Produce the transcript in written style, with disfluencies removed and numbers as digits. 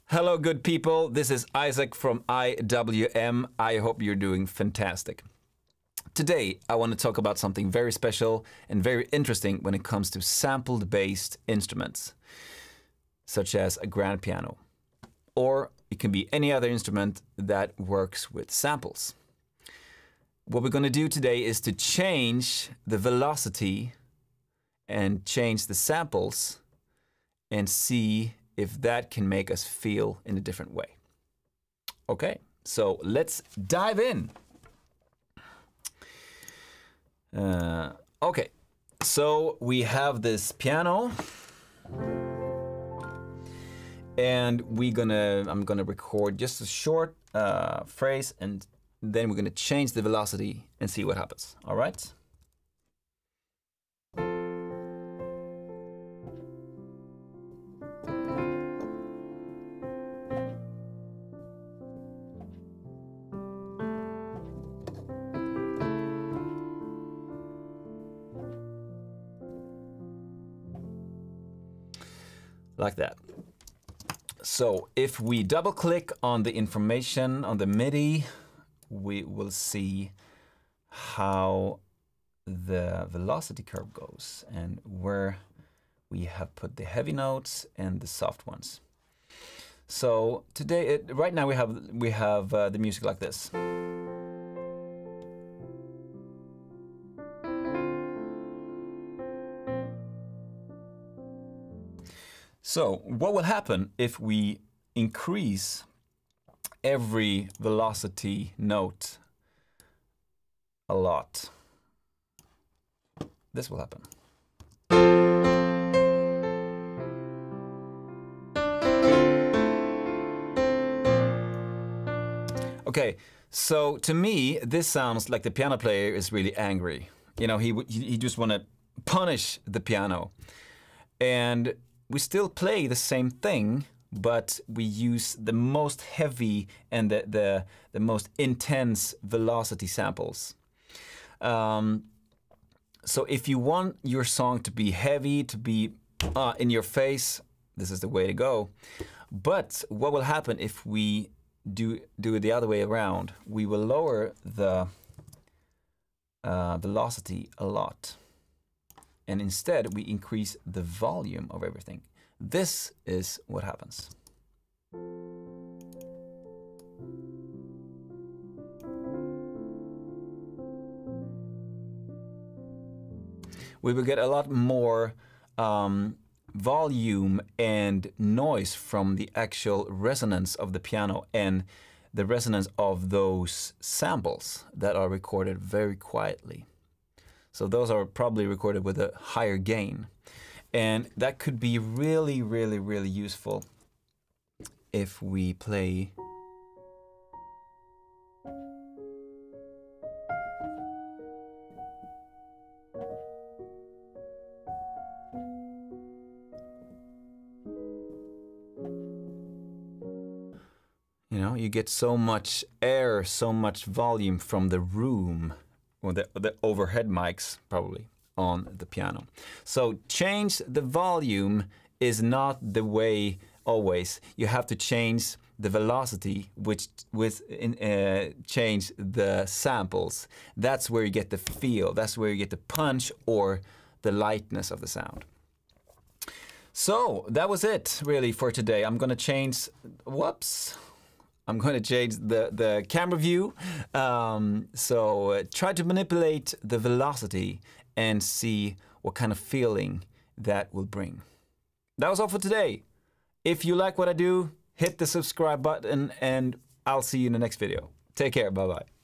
Hello, good people. This is Isaac from IWM. I hope you're doing fantastic. Today, I want to talk about something very special and very interesting when it comes to sampled-based instruments, such as a grand piano, or it can be any other instrument that works with samples. What we're going to do today is to change the velocity and change the samples and see if that can make us feel in a different way. Okay, so let's dive in. Okay, so we have this piano, and I'm gonna record just a short phrase, and then we're gonna change the velocity and see what happens. All right. Like that. So if we double click on the information on the MIDI, we will see how the velocity curve goes and where we have put the heavy notes and the soft ones. So today, right now we have the music like this. So what will happen if we increase every velocity note a lot? This will happen. Okay, so to me, this sounds like the piano player is really angry. You know, he just want to punish the piano. And we still play the same thing, but we use the most heavy and the most intense velocity samples. So if you want your song to be heavy, to be in your face, this is the way to go. But what will happen if we do it the other way around? We will lower the velocity a lot. And instead, we increase the volume of everything. This is what happens. We will get a lot more volume and noise from the actual resonance of the piano and the resonance of those samples that are recorded very quietly. So those are probably recorded with a higher gain. And that could be really, really, really useful if we play you know, you get so much air, so much volume from the room, or the overhead mics probably on the piano. So change the volume is not the way always. You have to change the velocity, which change the samples. That's where you get the feel. That's where you get the punch or the lightness of the sound. So that was it really for today. I'm gonna change, I'm going to change the camera view. So try to manipulate the velocity and see what kind of feeling that will bring. That was all for today. If you like what I do, hit the subscribe button and I'll see you in the next video. Take care, bye-bye.